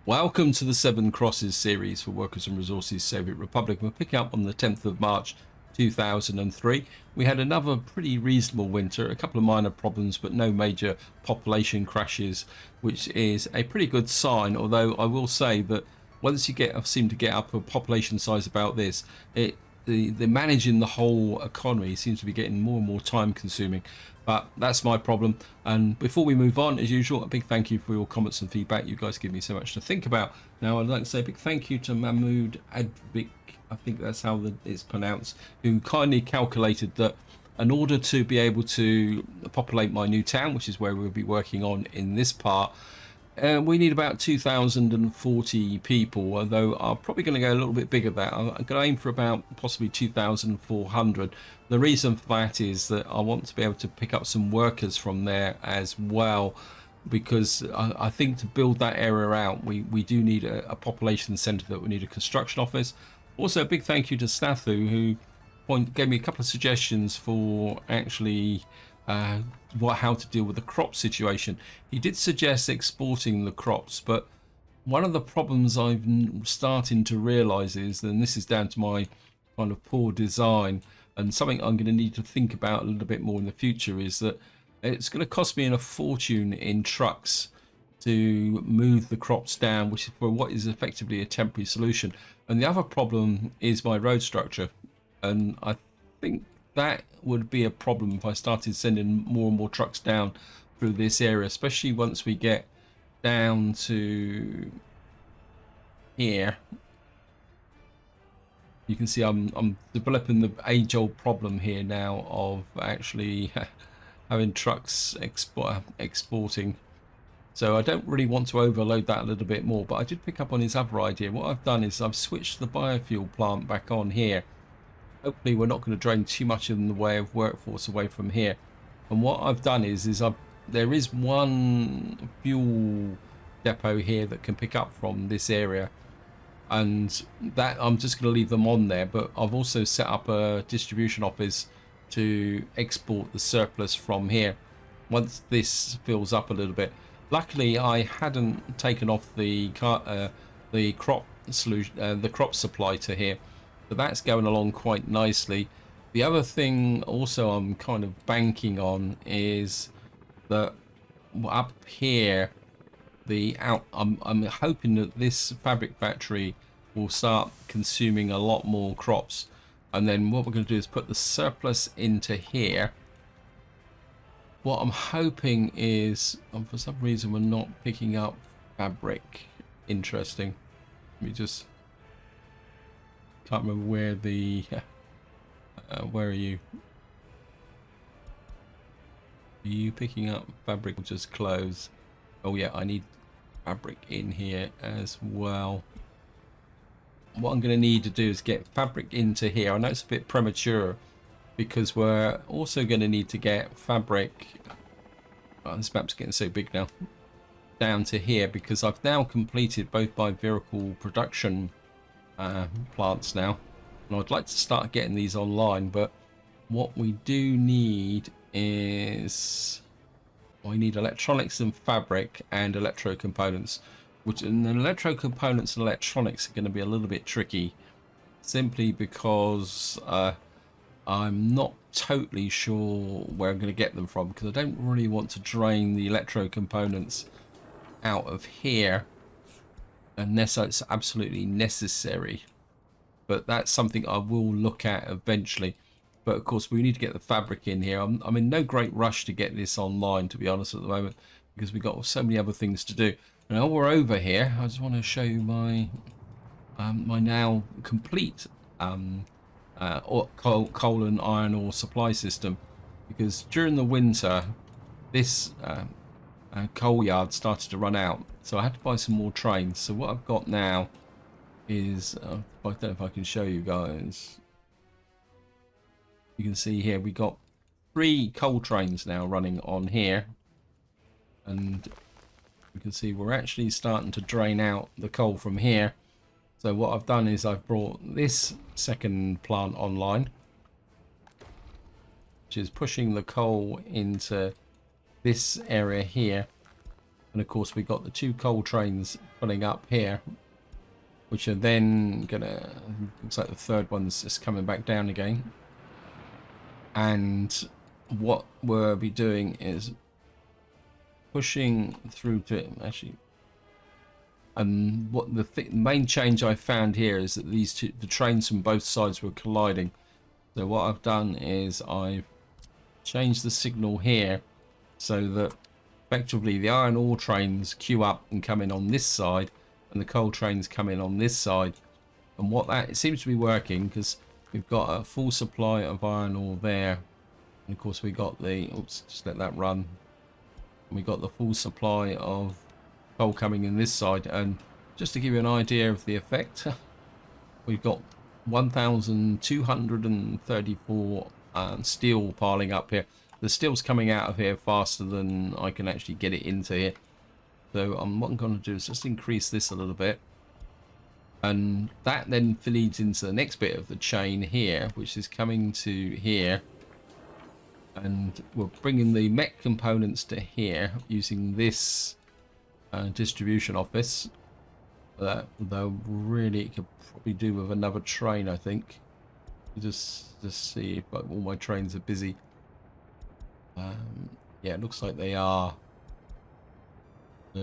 Welcome to the Seven Crosses series for Workers and Resources Soviet Republic. We're picking up on the 10th of March 2003. We had another pretty reasonable winter, a couple of minor problems, but no major population crashes, which is a pretty good sign. Although I will say that once you seem to get up a population size about this, the managing the whole economy seems to be getting more and more time consuming. But that's my problem. And before we move on, as usual, a big thank you for your comments and feedback. You guys give me so much to think about. Now, I'd like to say a big thank you to Mahmoud Advik, I think that's how it's pronounced, who kindly calculated that in order to be able to populate my new town, which is where we'll be working on in this part, we need about 2,040 people, although I'm probably going to go a little bit bigger than that. I'm going to aim for about possibly 2,400. The reason for that is that I want to be able to pick up some workers from there as well, because I think to build that area out, we do need a population centre, that we need a construction office. Also, a big thank you to Snathu, who gave me a couple of suggestions for actually how to deal with the crop situation. He did suggest exporting the crops, but one of the problems I'm starting to realize is, and this is down to my kind of poor design and something I'm going to need to think about a little bit more in the future, is that it's going to cost me a fortune in trucks to move the crops down, which is for what is effectively a temporary solution. And the other problem is my road structure, and I think that would be a problem if I started sending more and more trucks down through this area, especially once we get down to here. You can see I'm developing the age-old problem here now of actually having trucks exporting. So I don't really want to overload that a little bit more, but I did pick up on his other idea. What I've done is I've switched the biofuel plant back on here. Hopefully we're not going to drain too much in the way of workforce away from here. And what I've done is there is one fuel depot here that can pick up from this area, and that I'm just going to leave them on there. But I've also set up a distribution office to export the surplus from here once this fills up a little bit. Luckily, I hadn't taken off the crop supply to here. But that's going along quite nicely. The other thing also I'm kind of banking on is that up here, I'm hoping that this fabric factory will start consuming a lot more crops. And then what we're going to do is put the surplus into here. What I'm hoping is, for some reason, we're not picking up fabric. Interesting. Let me just... Can't remember where the where are you picking up fabric or just clothes? Oh yeah, I need fabric in here as well. What I'm going to need to do is get fabric into here. I know it's a bit premature because we're also going to need to get fabric, this map's getting so big now, down to here, because I've now completed both my vehicle production plants now, and I'd like to start getting these online. But what we do need is we need electronics and fabric and electro components, and the electro components and electronics are going to be a little bit tricky, simply because I'm not totally sure where I'm going to get them from, because I don't really want to drain the electro components out of here unless it's absolutely necessary. But that's something I will look at eventually. But of course we need to get the fabric in here. I'm in no great rush to get this online, to be honest, at the moment, because we've got so many other things to do. Now we're over here, I just want to show you my my now complete coal and iron ore supply system, because during the winter this coal yard started to run out, so I had to buy some more trains. So what I've got now is I don't know if I can show you guys. You can see here we got 3 coal trains now running on here, and you can see we're actually starting to drain out the coal from here. So what I've done is I've brought this second plant online, which is pushing the coal into this area here, And of course we got the 2 coal trains filling up here, which are then gonna, looks like the third one's just coming back down again. And what we'll be doing is pushing through to actually, and what the main change I found here is that the trains from both sides were colliding. So what I've done is I've changed the signal here so that effectively the iron ore trains queue up and come in on this side, and the coal trains come in on this side. And what that, it seems to be working, because we've got a full supply of iron ore there, and of course we got the, oops, just let that run. We got the full supply of coal coming in this side. And just to give you an idea of the effect, we've got 1,234 steel piling up here. The steel's coming out of here faster than I can actually get it into here. So what I'm going to do is just increase this a little bit. And that then feeds into the next bit of the chain here, which is coming to here. And we're bringing the mech components to here using this distribution office. Though really it could probably do with another train, I think. Just see if all my trains are busy. Yeah, it looks like they are. So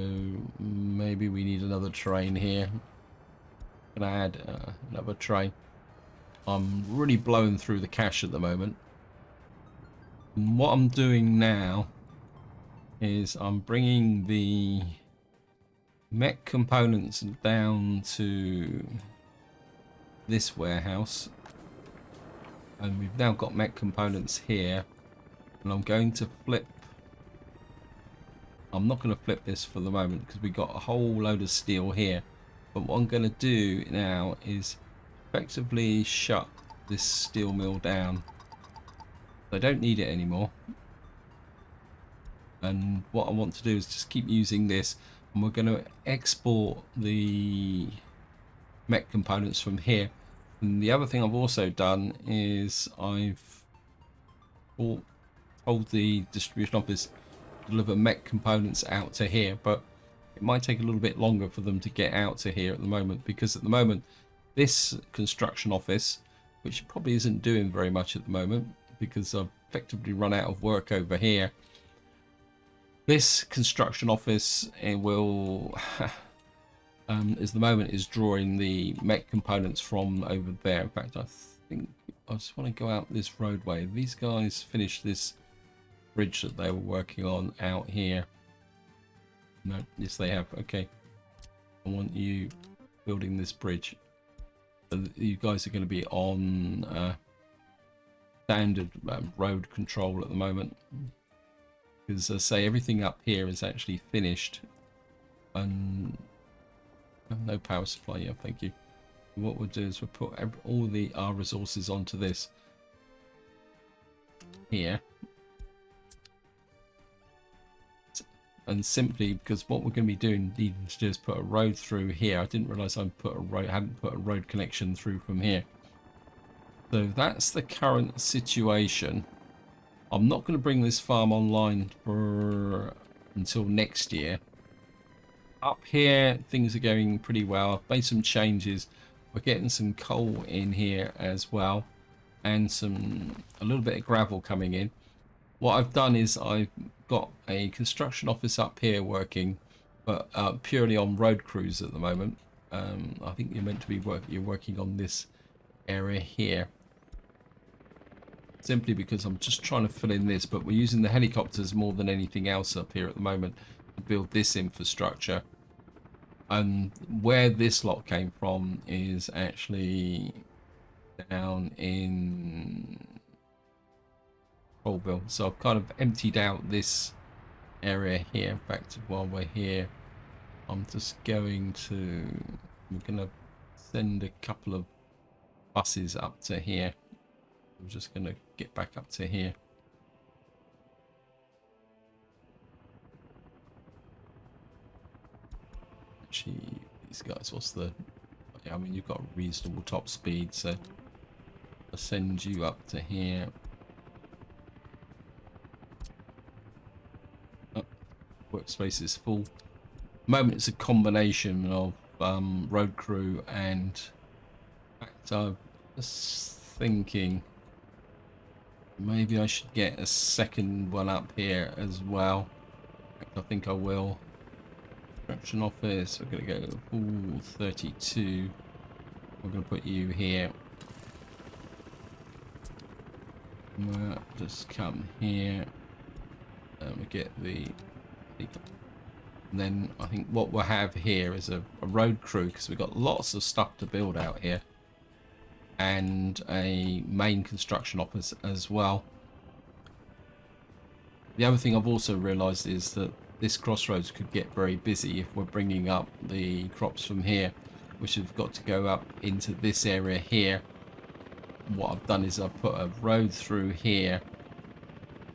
maybe we need another train here. Gonna add another train. I'm really blowing through the cash at the moment. And what I'm doing now is I'm bringing the mech components down to this warehouse, and we've now got mech components here, and I'm going to flip. I'm not going to flip this for the moment because we got a whole load of steel here, but what I'm going to do now is effectively shut this steel mill down. I don't need it anymore, and what I want to do is just keep using this, and we're going to export the mech components from here. And the other thing I've also done is I've told the distribution office to deliver mech components out to here, but it might take a little bit longer for them to get out to here at the moment, because at the moment this construction office, which probably isn't doing very much at the moment because I've effectively run out of work over here, this construction office, it will is the moment is drawing the mech components from over there. In fact, I think I just want to go out this roadway. These guys finished this bridge that they were working on out here. No, yes they have. Okay, I want you building this bridge. You guys are going to be on standard road control at the moment, because I say everything up here is actually finished, and no power supply. Yeah, thank you. What we'll do is we'll put all our resources onto this here, and simply because what we're going to be doing, needing to do is put a road through here. I didn't realize I hadn't put a road connection through from here. So that's the current situation. I'm not going to bring this farm online until next year. Up here things are going pretty well. I've made some changes. We're getting some coal in here as well, and a little bit of gravel coming in. What I've done is I've got a construction office up here working, but purely on road crews at the moment. I think you're meant to be working on this area here, simply because I'm just trying to fill in this, but we're using the helicopters more than anything else up here at the moment to build this infrastructure. And where this lot came from is actually down in Colville. So I've kind of emptied out this area here. In fact, while we're here, I'm just going to, we're going to send a couple of buses up to here. I'm just going to get back up to here. Actually, these guys, what's the, yeah, I mean, you've got a reasonable top speed, so I'll send you up to here. Oh, workspace is full. At the moment it's a combination of road crew and, in fact, I'm just thinking maybe I should get a second one up here as well. I think I will. Construction office, we're going to go 32. We're going to put you here. We'll just come here and we get the and then I think what we'll have here is a road crew, because we've got lots of stuff to build out here, and a main construction office as well. The other thing I've also realized is that this crossroads could get very busy if we're bringing up the crops from here, which have got to go up into this area here. What I've done is I've put a road through here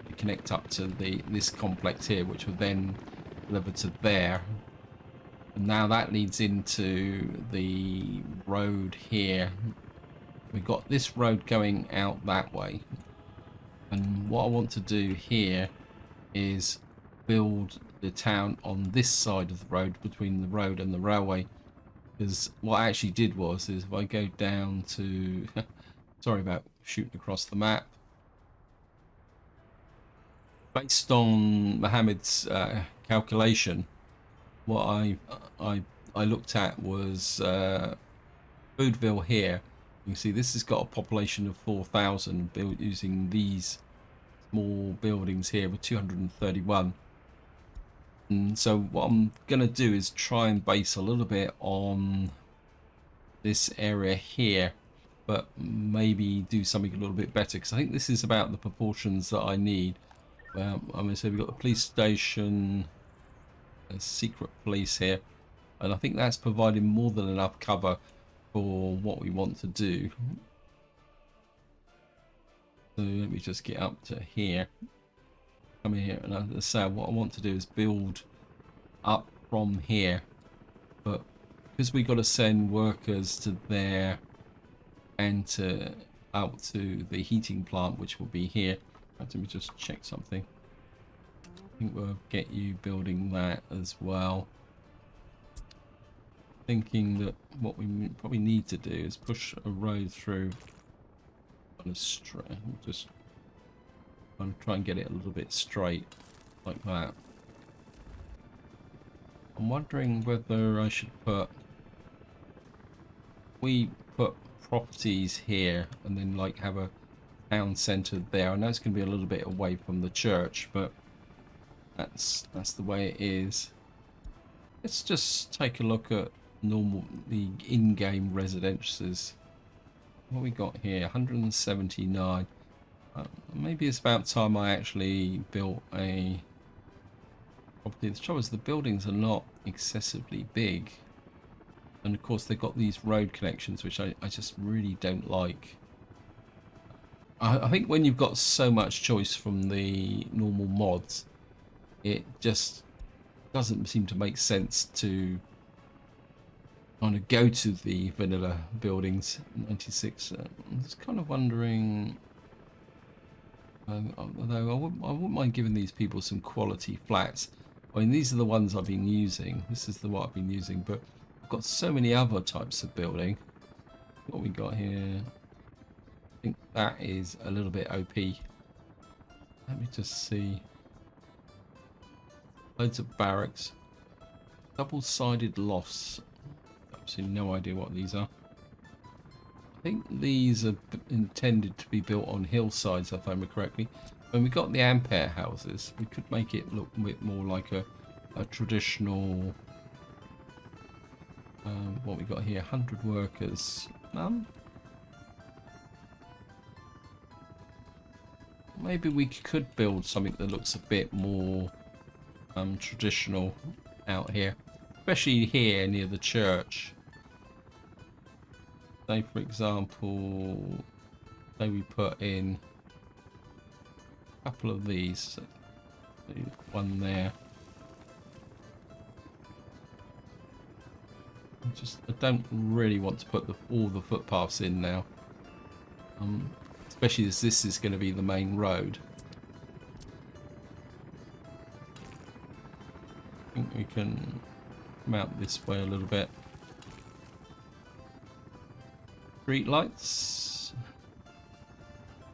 to connect up to this complex here, which will then deliver to there. And now that leads into the road here. We've got this road going out that way, and what I want to do here is build the town on this side of the road, between the road and the railway. Because what I actually did was is if I go down to sorry about shooting across the map, based on Mohammed's calculation, what I looked at was Foodville here. You can see this has got a population of 4,000 built using these small buildings here with 231. And so what I'm going to do is try and base a little bit on this area here, but maybe do something a little bit better, because I think this is about the proportions that I need. I'm going to say we've got the police station, a secret police here, and I think that's providing more than enough cover for what we want to do. So let me just get up to here. Come here, and as I say, what I want to do is build up from here, but because we got to send workers to there and to out to the heating plant, which will be here. Let me just check something. I think we'll get you building that as well. Thinking that what we probably need to do is push a road through on a straight. Just try and get it a little bit straight like that. I'm wondering whether I should put properties here and then like have a town centre there. I know it's going to be a little bit away from the church, but that's the way it is. Let's just take a look at the in-game residences. What we got here, 179. Maybe it's about time I actually built a property. The trouble is the buildings are not excessively big, and of course they've got these road connections, which I just really don't like. I think when you've got so much choice from the normal mods, it just doesn't seem to make sense to kind of go to the vanilla buildings. 96. I'm just kind of wondering. Although I wouldn't mind giving these people some quality flats. I mean, these are the ones I've been using. This is what I've been using, but I've got so many other types of building. What we got here, I think that is a little bit OP. Let me just see. Loads of barracks, double-sided lofts. Absolutely no idea what these are. I think these are intended to be built on hillsides, if I remember correctly. When we got the Ampere houses, we could make it look a bit more like a traditional. What we got here, 100 workers. Maybe we could build something that looks a bit more traditional out here, especially here near the church. Say, for example, say we put in a couple of these, one there. I don't really want to put all the footpaths in now, especially as this is going to be the main road. we can come out this way a little bit. Street lights.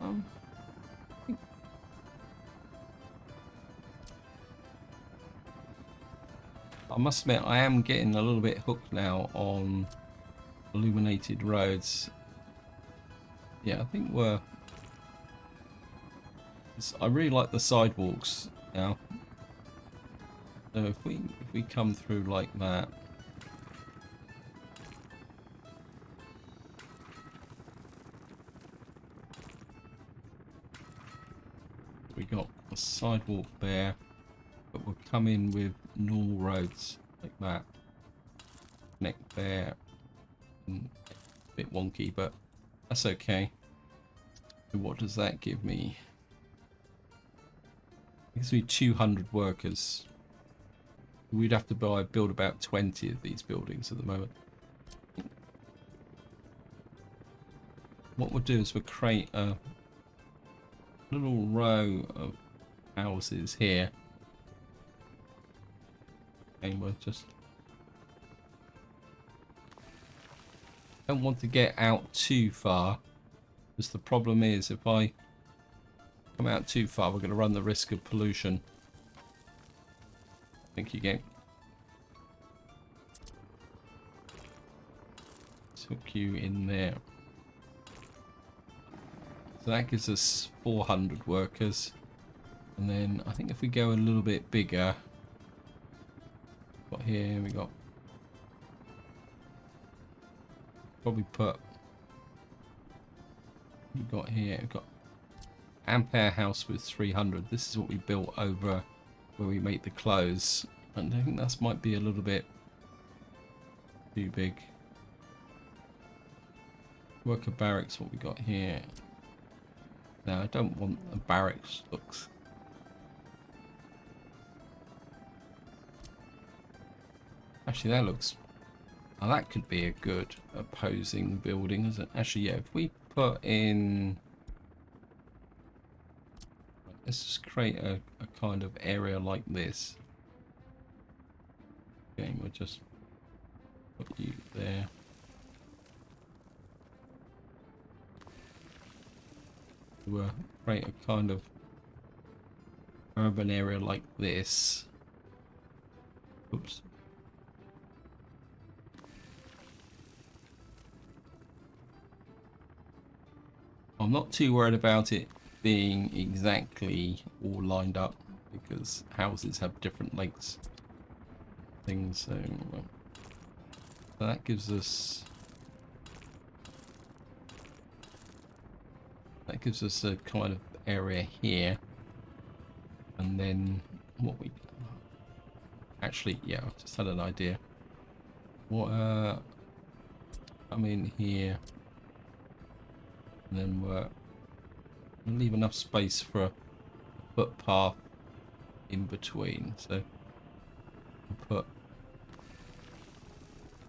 I must admit, I am getting a little bit hooked now on illuminated roads. Yeah, I think I really like the sidewalks now. So if we come through like that. We got a sidewalk there, but we'll come in with normal roads like that. Connect there. A bit wonky, but that's okay. So what does that give me? It gives me 200 workers. We'd have to build about 20 of these buildings at the moment. What we'll do is we'll create a little row of houses here. And we'll just don't want to get out too far, because the problem is if I come out too far, we're going to run the risk of pollution. Thank you, game. Let's hook you in there. So that gives us 400 workers. And then I think if we go a little bit bigger, got here, we got probably put, we've got here, we've got Ampere house with 300. This is what we built over where we make the clothes, and I think that might be a little bit too big. Worker barracks, what we got here. Now I don't want a barracks looks. Actually that looks, oh, that could be a good opposing building, isn't it? Actually yeah, if we put in, let's just create a kind of area like this. Okay, we'll just put you there. We'll create a kind of urban area like this. Oops. I'm not too worried about it being exactly all lined up, because houses have different lengths things, so that gives us a kind of area here. And then what we actually, yeah, I just had an idea. What come in here, and then we'll leave enough space for a footpath in between. So we'll put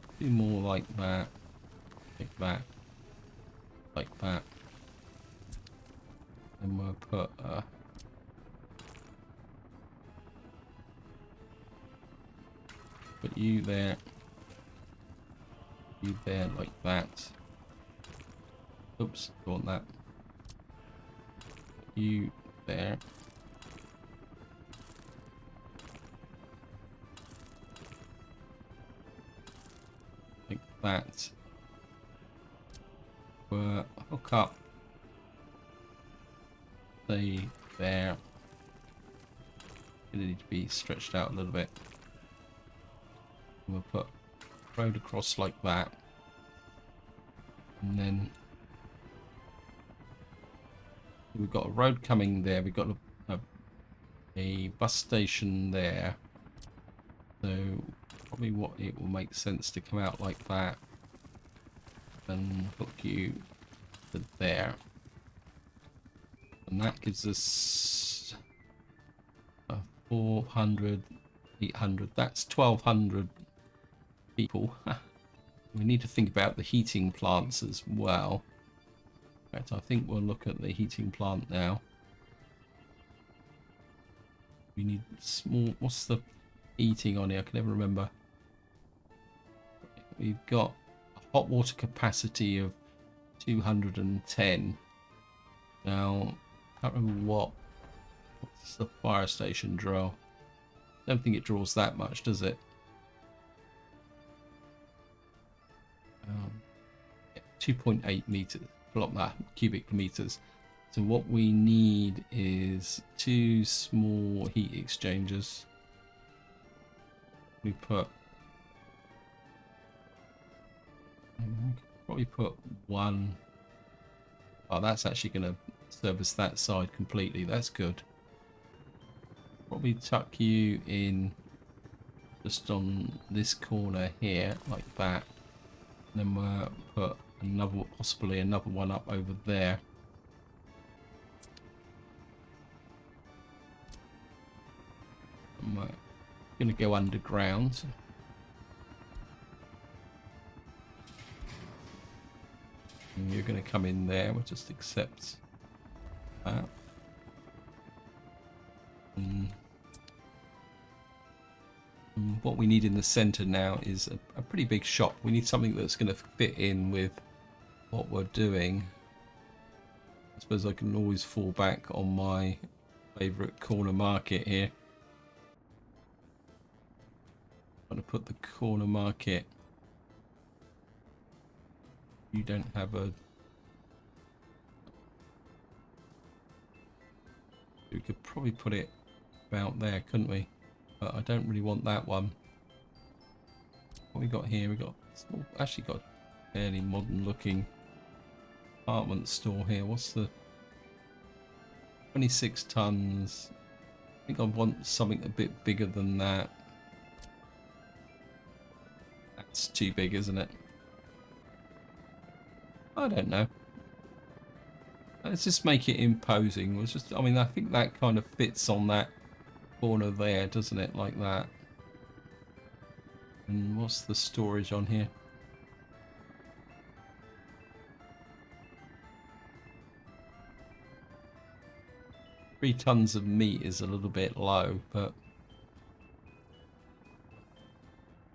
a few more like that, like that, like that. And we'll put you there, you there, like that. Oops, don't want that. You there. Like that. We'll hook up. Stay there. Gonna need to be stretched out a little bit. We'll put road across like that, and then we've got a road coming there. We've got a bus station there, so probably what it will make sense to come out like that and hook you to there. And that gives us 400, 800. That's 1,200 people. We need to think about the heating plants as well. Right, I think we'll look at the heating plant now. We need small. What's the heating on here? I can never remember. We've got a hot water capacity of 210. Now, I can't remember what's the fire station draw. I don't think it draws that much, does it? 2.8 meters, cubic meters. So what we need is 2 small heat exchangers. We probably put one. Oh, that's actually going to service that side completely. That's good. Probably tuck you in just on this corner here, like that. And then we'll put possibly another one up over there. And we're going to go underground. And you're going to come in there. We'll just accept that. And what we need in the center now is a pretty big shop. We need something that's going to fit in with what we're doing. I suppose I can always fall back on my favorite corner market here. I'm going to put the corner market. You don't have a... We could probably put it about there, couldn't we? But I don't really want that one. What we got here? We got small, actually got a fairly modern looking apartment store here. What's the 26 tons? I think I want something a bit bigger than that. That's too big, isn't it? I don't know. Let's just make it imposing. Let's just, I mean, I think that kind of fits on that corner there, doesn't it? Like that. And what's the storage on here? Three tons of meat is a little bit low, but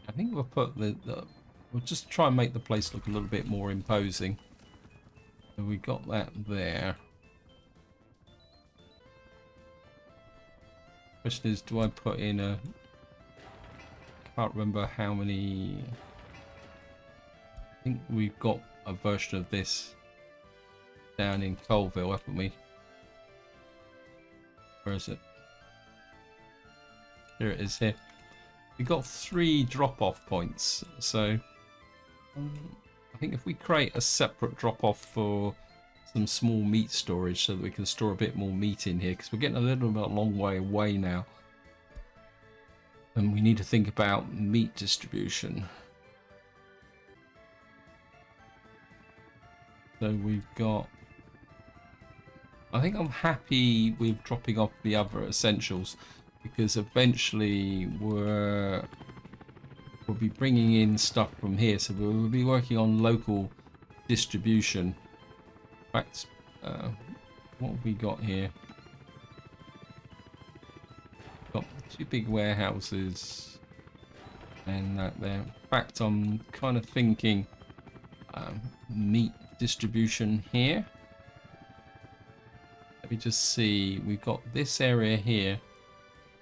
I think we'll put we'll just try and make the place look a little bit more imposing. So we got that there. Question is, do I put in a... I can't remember how many... I think we've got a version of this down in Colville, haven't we? Where is it? Here it is here. We've got 3 drop-off points, so I think if we create a separate drop-off for some small meat storage so that we can store a bit more meat in here, because we're getting a little bit long way away now. And we need to think about meat distribution. So we've got... I think I'm happy with dropping off the other essentials, because eventually we'll be bringing in stuff from here, so we'll be working on local distribution. In fact, what have we got here? Got 2 big warehouses and that there. In fact, I'm kind of thinking meat distribution here. Let me just see, we've got this area here.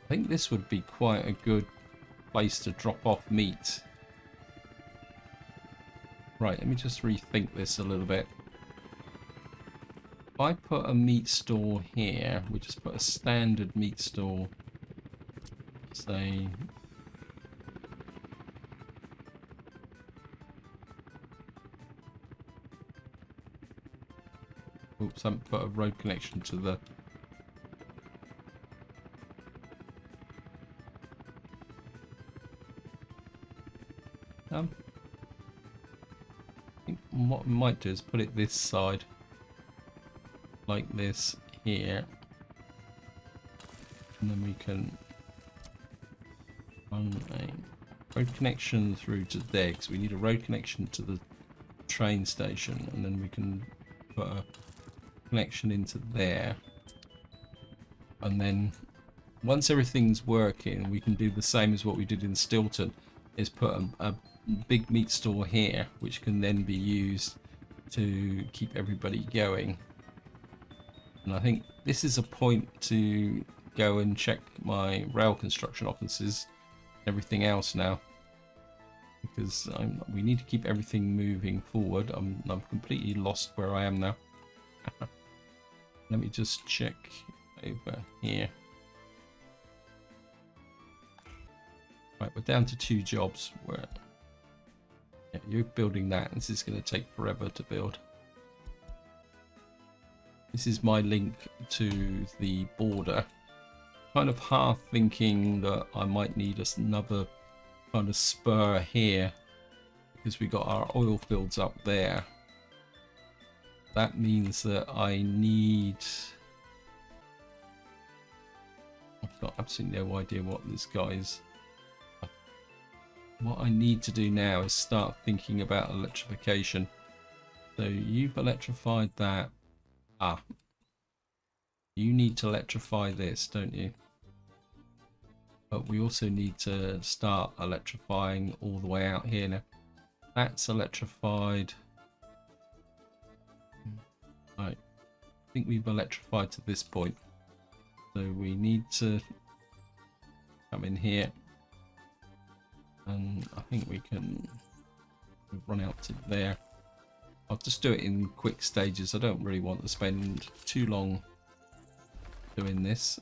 I think this would be quite a good place to drop off meat. Right, let me just rethink this a little bit. If I put a meat store here, we just put a standard meat store, say... Oops, I haven't put a road connection to the... I think what we might do is put it this side, like this here, and then we can run a road connection through to there, because we need a road connection to the train station, and then we can put a connection into there, and then once everything's working, we can do the same as what we did in Stilton, is put a big meat store here, which can then be used to keep everybody going. And I think this is a point to go and check my rail construction offices, everything else now, because we need to keep everything moving forward. I'm completely lost where I am now. Let me just check over here. Right, we're down to 2 jobs. Yeah, you're building that. This is going to take forever to build. This is my link to the border. Kind of half thinking that I might need another kind of spur here, because we got our oil fields up there. That means that I need... I've got absolutely no idea what this guy's... What I need to do now is start thinking about electrification. So you've electrified that. You need to electrify this, don't you? But we also need to start electrifying all the way out here now. That's electrified. Right. I think we've electrified to this point. So we need to come in here. And I think we can run out to there. I'll just do it in quick stages. I don't really want to spend too long doing this.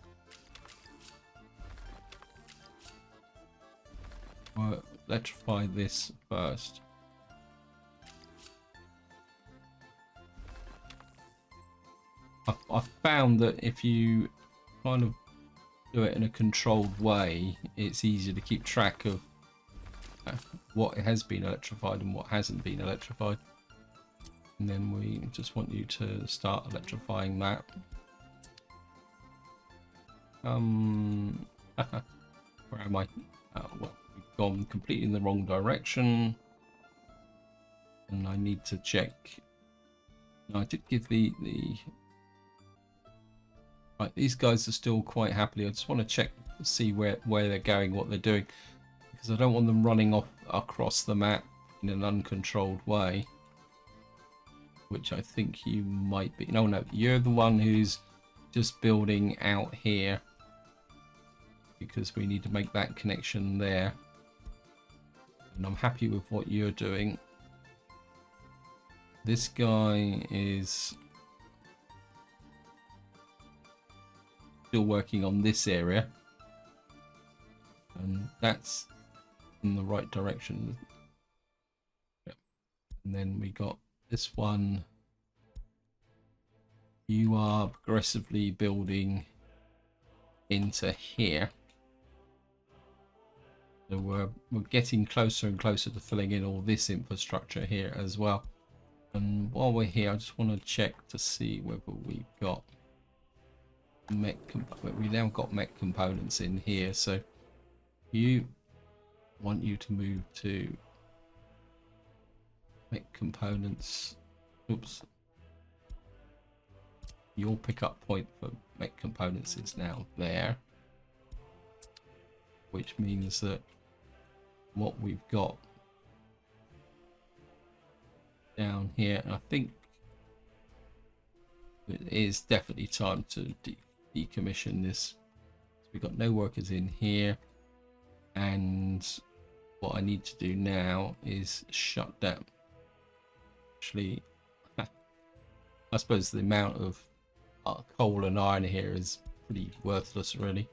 I'll electrify this first. I've found that if you kind of do it in a controlled way, it's easier to keep track of what has been electrified and what hasn't been electrified. And then we just want you to start electrifying that. Where am I? Well, we've gone completely in the wrong direction, and I need to check. No, I did give the right. These guys are still quite happily. I just want to check to see where they're going, what they're doing, because I don't want them running off across the map in an uncontrolled way, which I think you might be. No, you're the one who's just building out here, because we need to make that connection there. And I'm happy with what you're doing. This guy is still working on this area, and that's in the right direction. And then we got this one. You are progressively building into here. So we're getting closer and closer to filling in all this infrastructure here as well. And while we're here, I just want to check to see whether we've got mech. We now got mech components in here. So want you to move to mech components. Oops. Your pickup point for mech components is now there, which means that what we've got down here, I think it is definitely time to decommission this. So we've got no workers in here, and what I need to do now is shut down. Actually, I suppose the amount of coal and iron here is pretty worthless, really.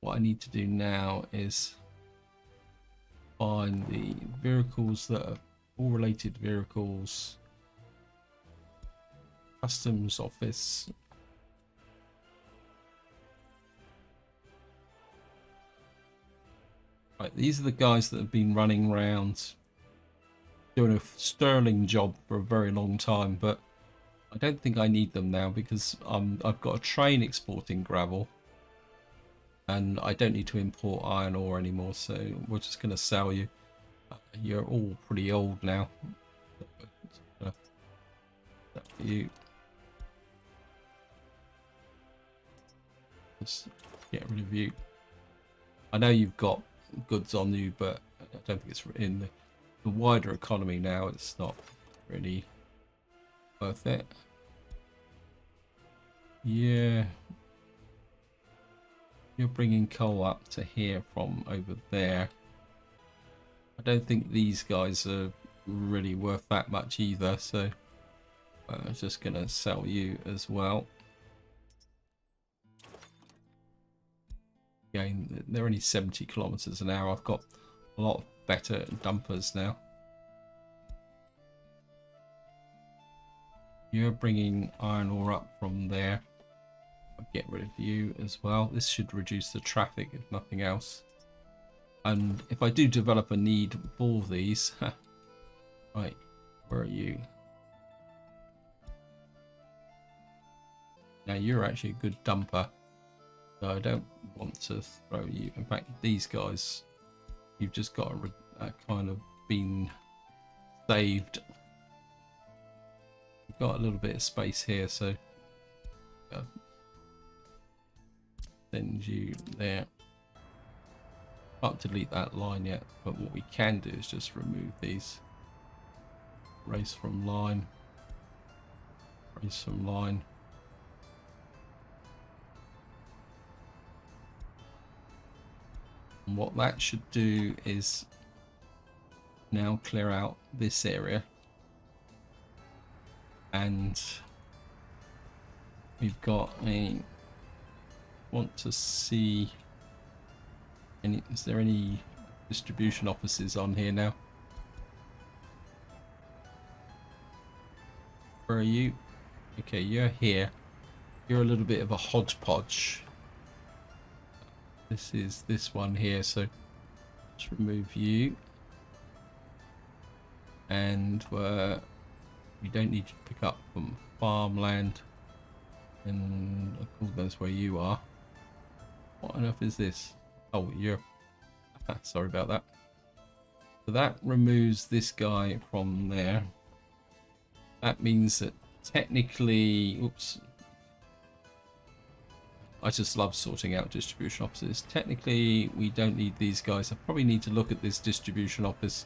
What I need to do now is find the vehicles that are all related vehicles, customs office. Right, these are the guys that have been running around doing a sterling job for a very long time, but I don't think I need them now, because I've got a train exporting gravel, and I don't need to import iron ore anymore, so we're just going to sell you. You're all pretty old now. You just get rid of you. I know you've got goods on you, but I don't think it's in the wider economy now. It's not really worth it. Yeah, you're bringing coal up to here from over there. I don't think these guys are really worth that much either, so I'm just gonna sell you as well. Again, they're only 70 kilometers an hour. I've got a lot better dumpers now. You're bringing iron ore up from there. I'll get rid of you as well. This should reduce the traffic if nothing else. And if I do develop a need for these, right, where are you? Now you're actually a good dumper, so I don't want to throw you. In fact, these guys, you've just got a kind of been saved. You've got a little bit of space here, so send you there. Can't delete that line yet, but what we can do is just remove these. Race from line. Race from line. And what that should do is now clear out this area. And we've got a... want to see... is there any distribution offices on here now? Where are you? Okay, you're here. You're a little bit of a hodgepodge. This is this one here, so let's remove you. And we don't need you to pick up from farmland. And I call that's where you are. What on earth is this? Oh, you're... sorry about that. So that removes this guy from there. That means that technically... Oops. I just love sorting out distribution offices. Technically, we don't need these guys. I probably need to look at this distribution office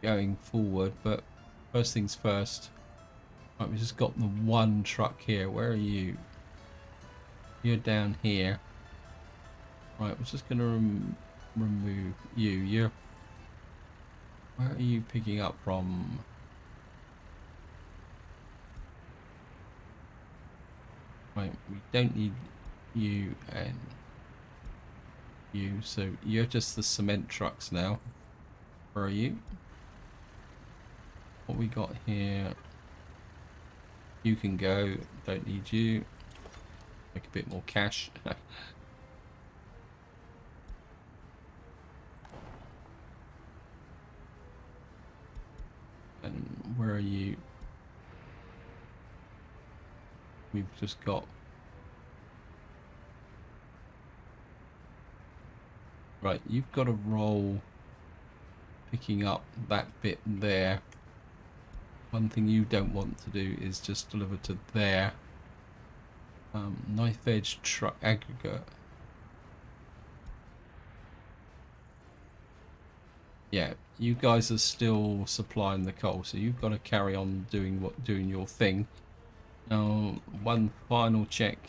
going forward, but first things first. Right, we just got the one truck here. Where are you? You're down here. Right, we're just going to remove you. You're... Where are you picking up from? Right, we don't need you and you, so you're just the cement trucks now. Where are you? What we got here? You can go, don't need you. Make a bit more cash. And where are you? We've just got... Right, you've got a roll picking up that bit there. One thing you don't want to do is just deliver to there. Knife edge truck aggregate. Yeah, you guys are still supplying the coal, so you've got to carry on doing your thing. Now, one final check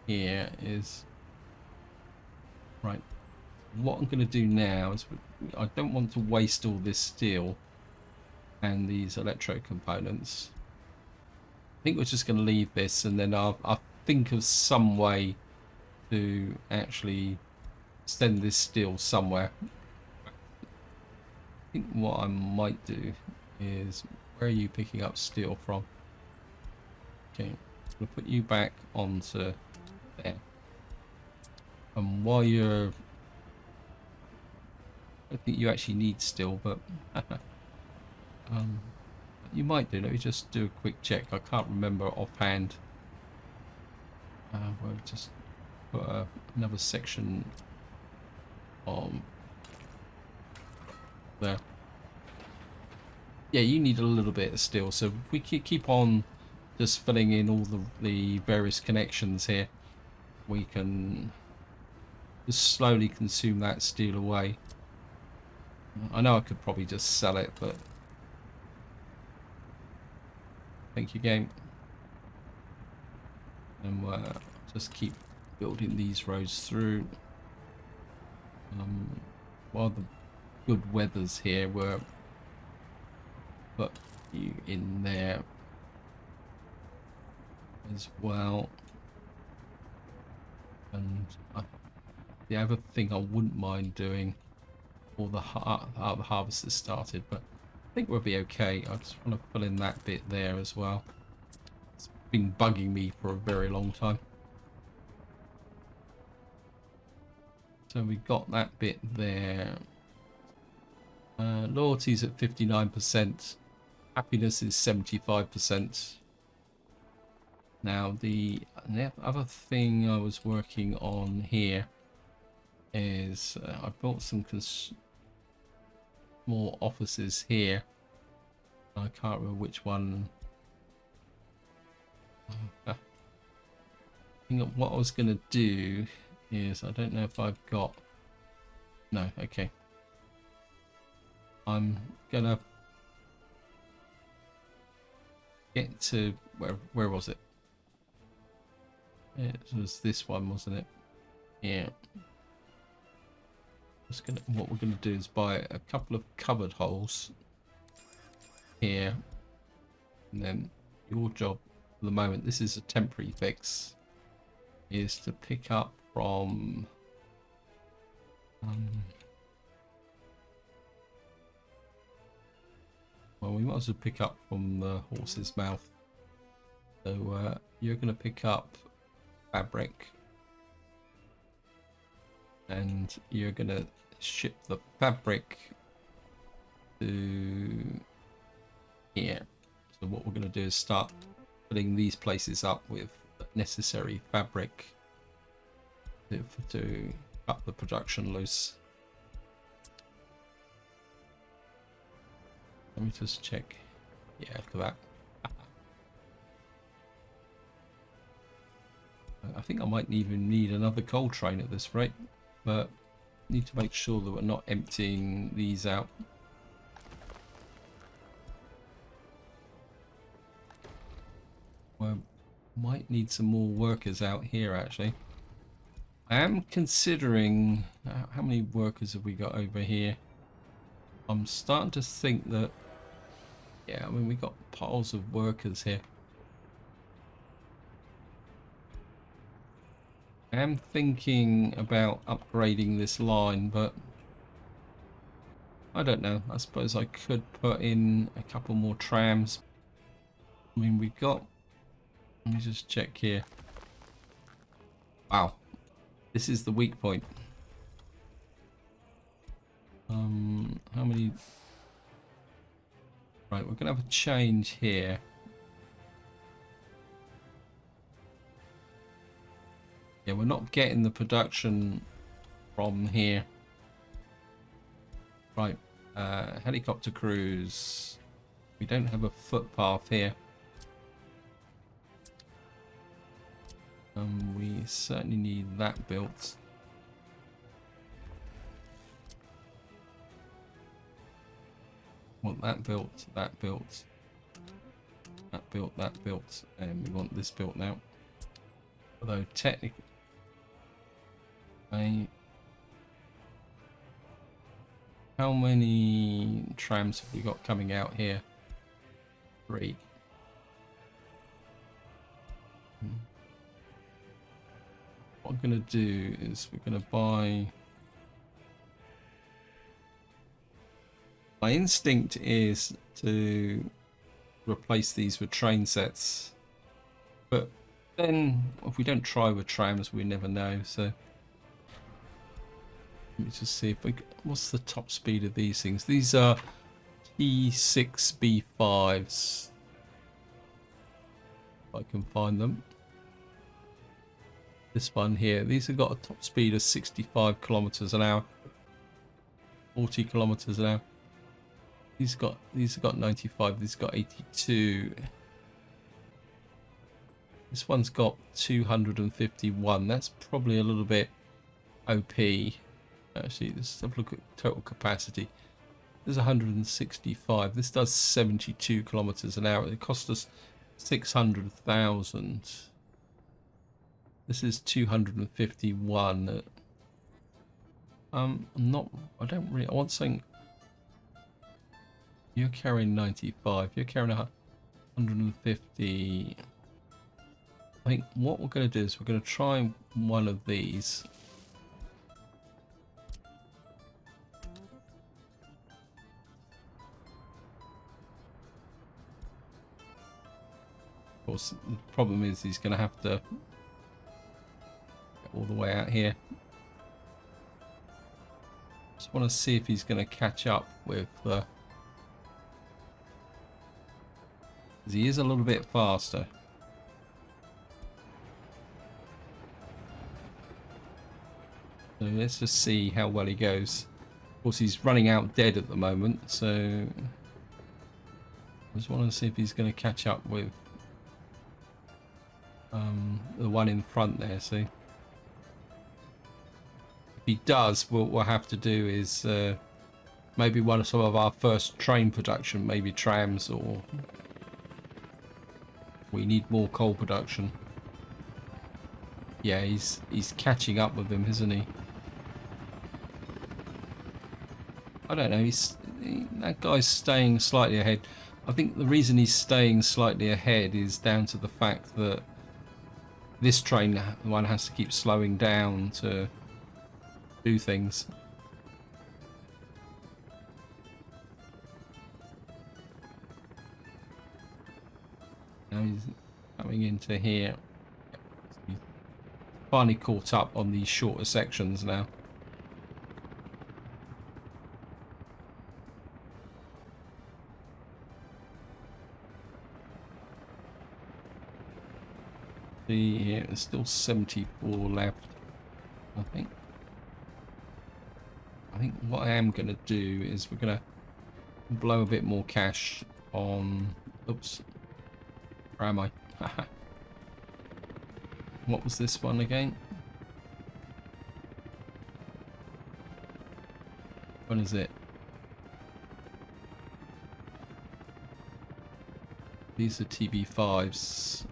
here is right. What I'm going to do now is I don't want to waste all this steel and these electro components. I think we're just going to leave this, and then I'll think of some way to actually send this steel somewhere. I think what I might do is, where are you picking up steel from? Okay, I'm going to put you back onto there. And while you're... I don't think you actually need steel, but you might do. Let me just do a quick check. I can't remember offhand. We'll just put another section on there. Yeah, you need a little bit of steel, so if we keep on just filling in all the various connections here, we can just slowly consume that steel away. I know I could probably just sell it, but thank you, game. And just keep building these roads through. While the good weather's here, we'll put you in there as well. And the other thing I wouldn't mind doing, all the harvest has started, but I think we'll be okay. I just want to fill in that bit there as well. It's been bugging me for a very long time. So we got that bit there. Loyalty's at 59%. Happiness is 75%. Now the other thing I was working on here is I built some small offices here. I can't remember which one. What I was going to do is, I don't know if I've got, no, okay. I'm gonna get to, where was it? It was this one, wasn't it? Yeah. What we're gonna do is buy a couple of cupboard holes here, and then your job for the moment, this is a temporary fix, is to pick up from well, we might as well pick up from the horse's mouth. So you're going to pick up fabric, and you're going to ship the fabric to here. So what we're going to do is start putting these places up with necessary fabric to cut the production loose. Let me just check. Yeah, look at that. I think I might even need another coal train at this rate, but need to make sure that we're not emptying these out. We might need some more workers out here, actually. I am considering how many workers have we got over here. I'm starting to think that, yeah, I mean, we got piles of workers here. I am thinking about upgrading this line, but I don't know. I suppose I could put in a couple more trams. I mean, we've got, let me just check here. Wow. This is the weak point. How many? Right, we're gonna have a change here. Yeah, we're not getting the production from here. Right, helicopter crews. We don't have a footpath here. We certainly need that built. Want that built, that built, that built, that built, and we want this built now. Although technically, how many trams have we got coming out here? 3. What I'm gonna do is we're gonna buy. My instinct is to replace these with train sets, but then if we don't try with trams, we never know. So let me just see if what's the top speed of these things. These are T6B5s. If I can find them. This one here. These have got a top speed of 65 kilometers an hour, 40 kilometers an hour. These have got 95. These got 82. This one's got 251. That's probably a little bit OP. Actually, let's have a look at total capacity. There's 165. This does 72 kilometers an hour. It cost us 600,000. This is 251. I don't really. I want something. You're carrying 95. You're carrying 150. I think what we're going to do is we're going to try one of these. Of course, the problem is he's going to have to get all the way out here. Just want to see if he's going to catch up with. He is a little bit faster. So let's just see how well he goes. Of course, he's running out dead at the moment, so I just want to see if he's going to catch up with the one in front there. See, if he does, what we'll have to do is maybe some of our first train production, maybe trams, or we need more coal production. Yeah, he's catching up with him, isn't he? I don't know. That guy's staying slightly ahead. I think the reason he's staying slightly ahead is down to the fact that this train one has to keep slowing down to do things. Now he's coming into here. He's finally caught up on these shorter sections now. See here, there's still 74 left. I think what I am going to do is we're going to blow a bit more cash on. Oops, where am I? What was this one again? When is it? These are TB5s.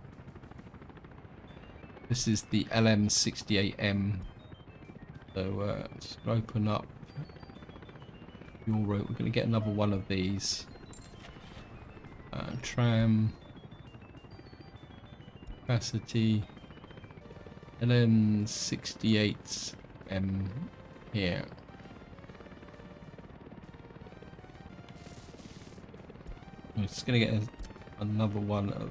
This is the LM68M. So just open up your route. We're going to get another one of these. Tram capacity LM68M here. I'm just going to get another one.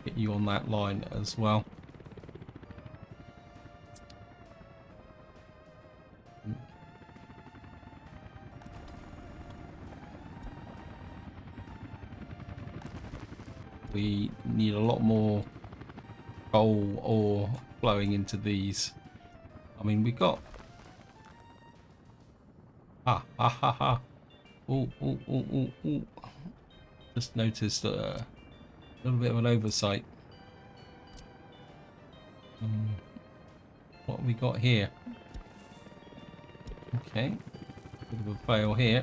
Get you on that line as well. We need a lot more coal ore flowing into these. I mean, we got ooh. Just noticed a little bit of an oversight. What have we got here? Okay, bit of a fail here.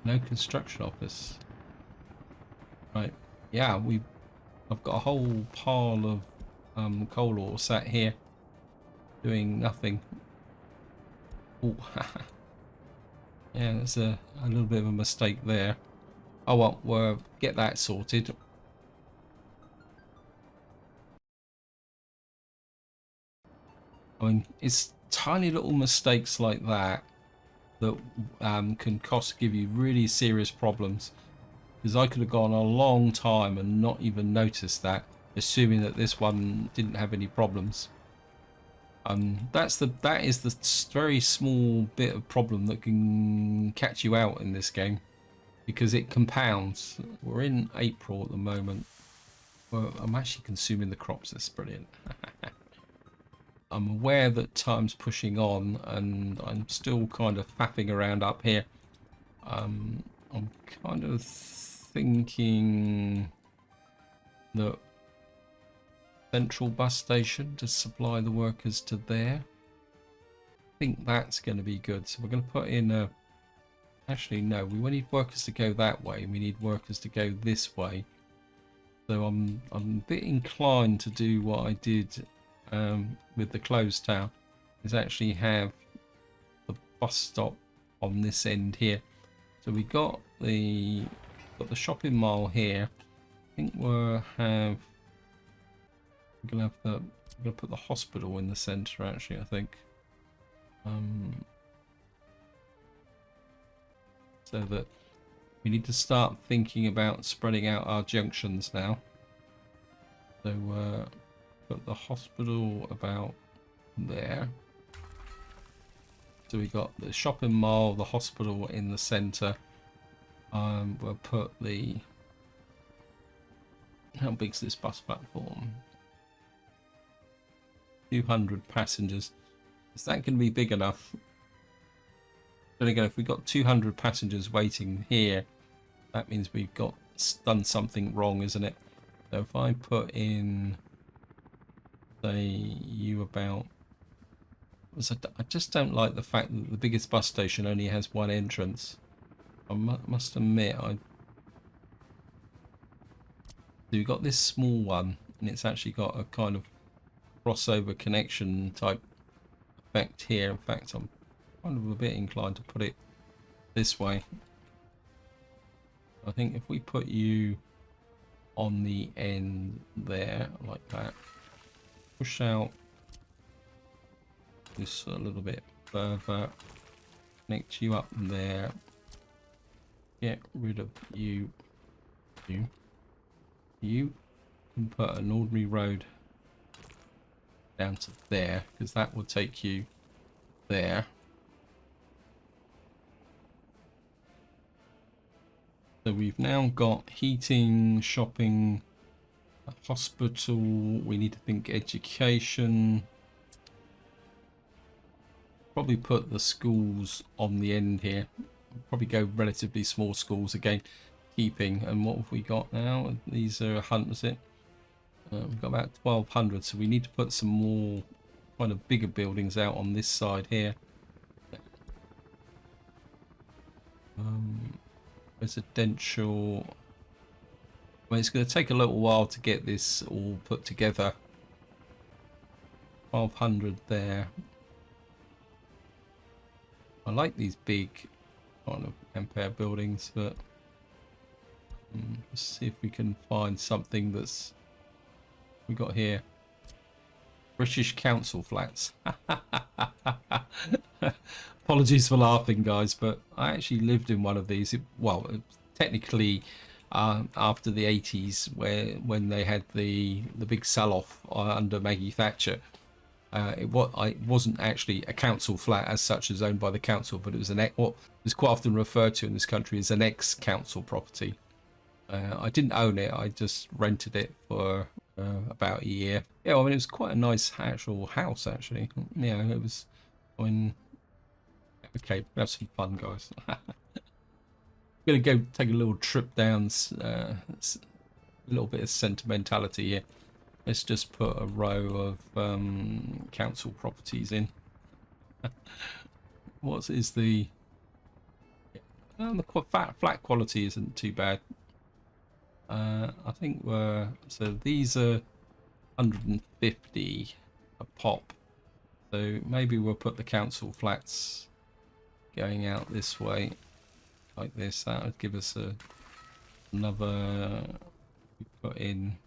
No construction office. Right. Yeah, I've got a whole pile of coal ore sat here doing nothing. Oh, yeah, there's a little bit of a mistake there. Oh well, we'll get that sorted. I mean, it's tiny little mistakes like that that can give you really serious problems. Because I could have gone a long time and not even noticed that, assuming that this one didn't have any problems. That is the very small bit of problem that can catch you out in this game, because it compounds. We're in April at the moment. Well, I'm actually consuming the crops. That's brilliant. I'm aware that time's pushing on, and I'm still kind of faffing around up here. I'm kind of thinking that central bus station to supply the workers to there. I think that's going to be good. So we're going to put in a... Actually, no, we need workers to go that way. We need workers to go this way. So I'm a bit inclined to do what I did with the closed town, is actually have the bus stop on this end here. So we got the shopping mall here. I think we're gonna put the hospital in the centre. Actually, I think. So that we need to start thinking about spreading out our junctions now. So put the hospital about there. So we got the shopping mall, the hospital in the centre. We'll put the... How big's this bus platform? 200 passengers. Is that going to be big enough? Then again, if we've got 200 passengers waiting here, that means we've done something wrong, isn't it? So if I put in, say, you about... I just don't like the fact that the biggest bus station only has one entrance. I must admit, So we've got this small one, and it's actually got a kind of crossover connection type effect here. In fact, I'm kind of a bit inclined to put it this way. I think if we put you on the end there, like that, push out this a little bit further, connect you up there, get rid of you, and put an ordinary road down to there, because that will take you there. So we've now got heating, shopping, a hospital. We need to think education. Probably put the schools on the end here. Probably go relatively small schools again, keeping. And what have we got now? These are 100, is it? We've got about 1,200, so we need to put some more kind of bigger buildings out on this side here. Residential. Well, it's going to take a little while to get this all put together. 1,200 there. I like these big kind of empire buildings, but let's see if we can find something that's... We got here British council flats. Apologies for laughing, guys, but I actually lived in one of these. Well, technically after the 80s, when they had the big sell-off under Maggie Thatcher. It wasn't actually a council flat as such, as owned by the council, but it was what is quite often referred to in this country as an ex-council property. I didn't own it. I just rented it for about a year. Yeah, I mean, it was quite a nice actual house, actually. Yeah, it was... I mean... Okay, have some fun, guys. I'm going to go take a little trip down, a little bit of sentimentality here. Let's just put a row of council properties in. What is the... the flat quality isn't too bad. I think we're... So these are 150 a pop. So maybe we'll put the council flats going out this way, like this. That would give us another... We put in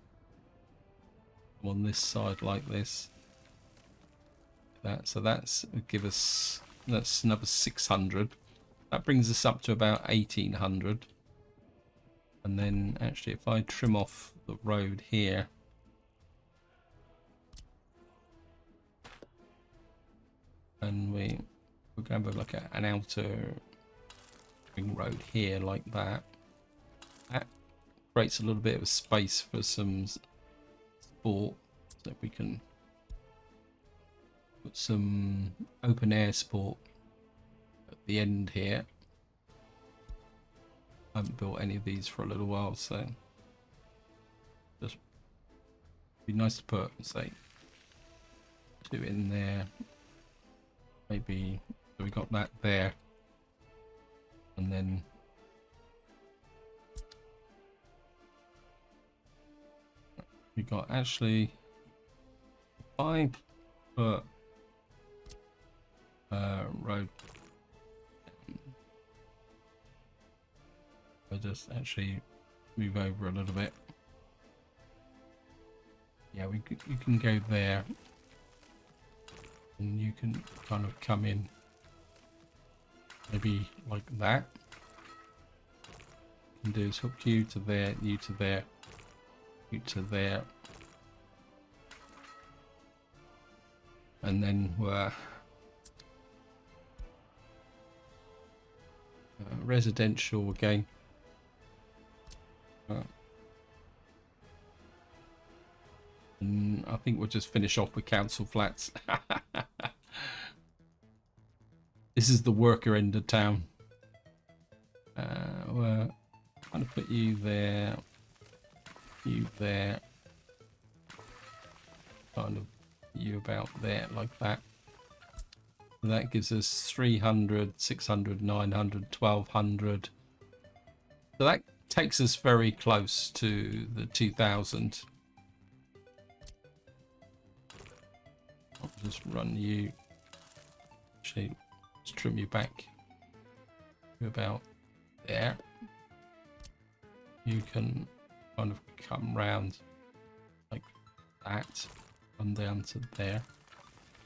on this side like this. So that's would give us... That's another 600. That brings us up to about 1,800. And then actually, if I trim off the road here, and we're going to look at an outer ring road here like that. That creates a little bit of space for some sport, so we can put some open air sport at the end here. I haven't built any of these for a little while, so just be nice to put, say, 2 in there. Maybe so we got that there, and then we got actually if I put road. I'll just actually move over a little bit. Yeah, you can go there, and you can kind of come in maybe like that. What you can do is hook you to there, you to there, you to there, and then we're residential again. And I think we'll just finish off with council flats. This is the worker end of town. We're trying to put you there, you there, kind of you about there, like that. So that gives us 300, 600, 900, 1200. So that takes us very close to the 2000. I'll just run you, actually, let's trim you back to about there. You can kind of come round like that, run down to there.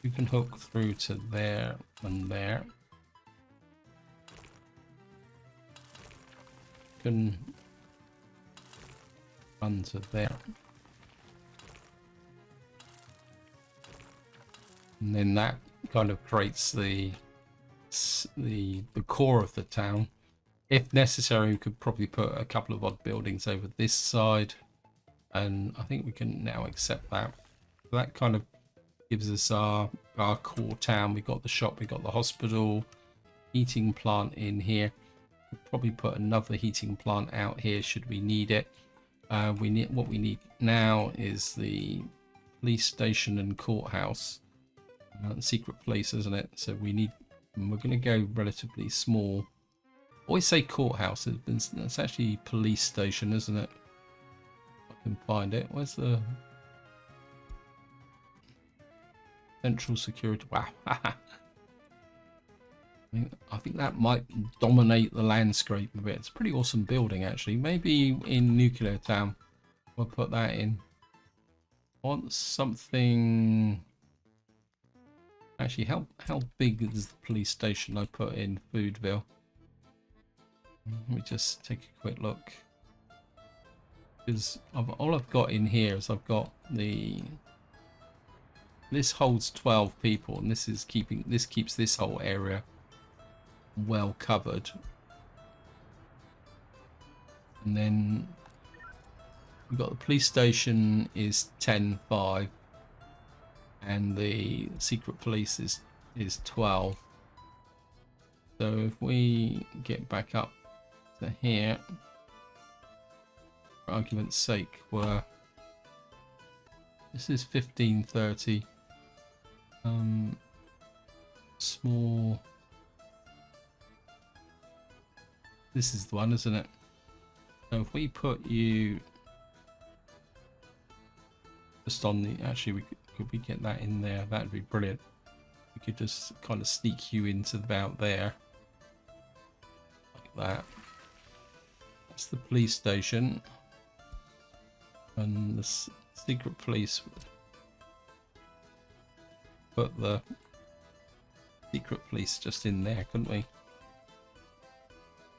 You can hook through to there and there. You can run to there. And then that kind of creates the core of the town. If necessary, we could probably put a couple of odd buildings over this side, and I think we can now accept that. So that kind of gives us our core town. We got the shop, we got the hospital, heating plant in here. We'll probably put another heating plant out here should we need it. What we need now is the police station and courthouse. Secret police, isn't it? So we're going to go relatively small. Always say courthouse. It's actually police station, isn't it? I can find it. Where's the central security? Wow. I think that might dominate the landscape a bit. It's a pretty awesome building, actually. Maybe in Nuclear Town we'll put that in. I want something. Actually, how big is the police station I put in Foodville? Let me just take a quick look. Because all I've got in here is I've got this holds 12 people, and this keeps this whole area well covered. And then we've got the police station is 10-5. And the secret police is 12. So if we get back up to here, for argument's sake, this is 1530. Small. This is the one, isn't it? So if we put you just on the, actually could we get that in there? That'd be brilliant. We could just kind of sneak you into about there, like that. That's the police station, and the secret police would put the secret police just in there, couldn't we?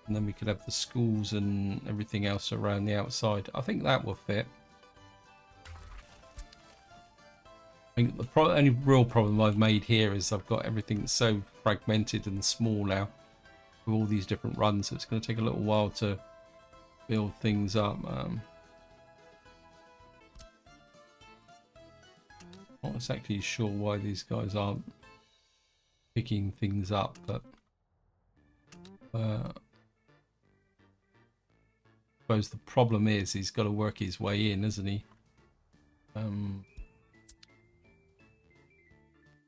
And then we could have the schools and everything else around the outside. I think that will fit. I think the only real problem I've made here is I've got everything so fragmented and small now with all these different runs, so it's going to take a little while to build things up. Not exactly sure why these guys aren't picking things up, but I suppose the problem is he's got to work his way in, isn't he?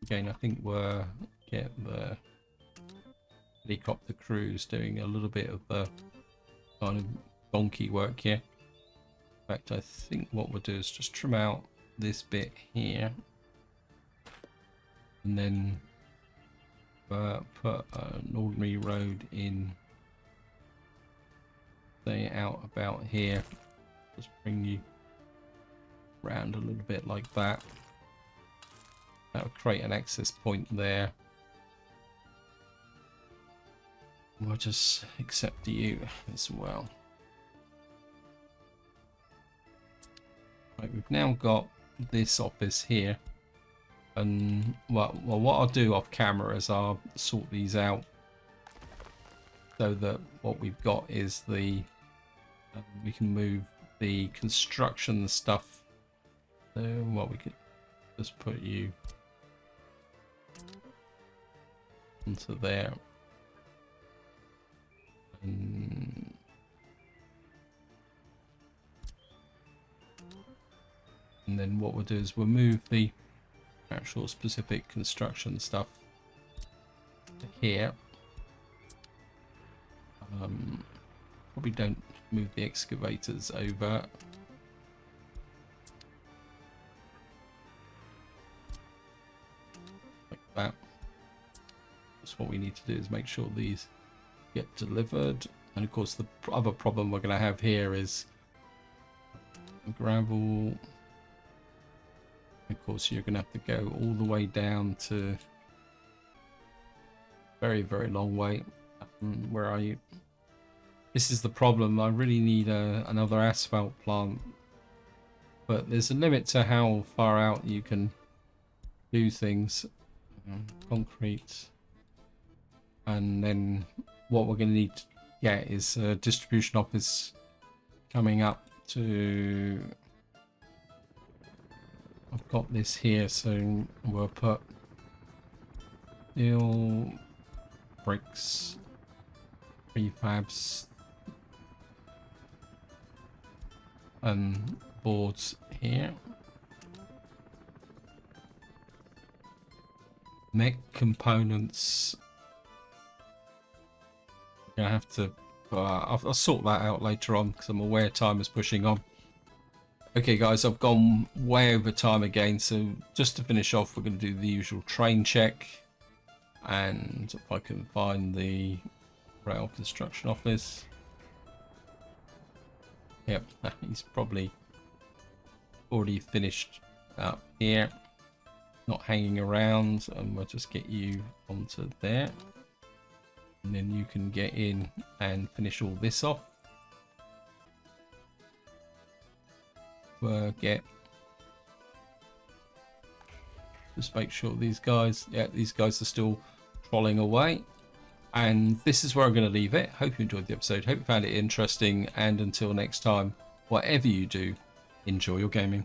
Again, I think we're getting the helicopter crews doing a little bit of the kind of donkey work here. In fact, I think what we'll do is just trim out this bit here and then put an ordinary road in, say, out about here. Just bring you around a little bit like that. That'll create an access point there. We'll just accept you as well. Right, we've now got this office here, and well, what I'll do off camera is I'll sort these out so that what we've got is the we can move the construction stuff. So what we could just put you onto there. And then what we'll do is we'll move the actual specific construction stuff to here. Probably don't move the excavators over. Like that. That's what we need to do, is make sure these get delivered. And of course the other problem we're going to have here is gravel. Of course you're going to have to go all the way down to very long way. Where are you? This is the problem. I really need another asphalt plant, but there's a limit to how far out you can do things. Concrete. And then what we're going to need to get is a distribution office coming up to... I've got this here, so we'll put steel, bricks, prefabs, and boards here. Mech components. I'm gonna have to. I'll sort that out later on because I'm aware time is pushing on. Okay guys, I've gone way over time again, so just to finish off we're going to do the usual train check, and if I can find the rail construction office. Yep, he's probably already finished up here, not hanging around, and we'll just get you onto there, and then you can get in and finish all this off. Just make sure these guys, these guys are still trolling away, and this is where I'm going to leave it. Hope you enjoyed the episode, hope you found it interesting, and until next time, whatever you do, enjoy your gaming.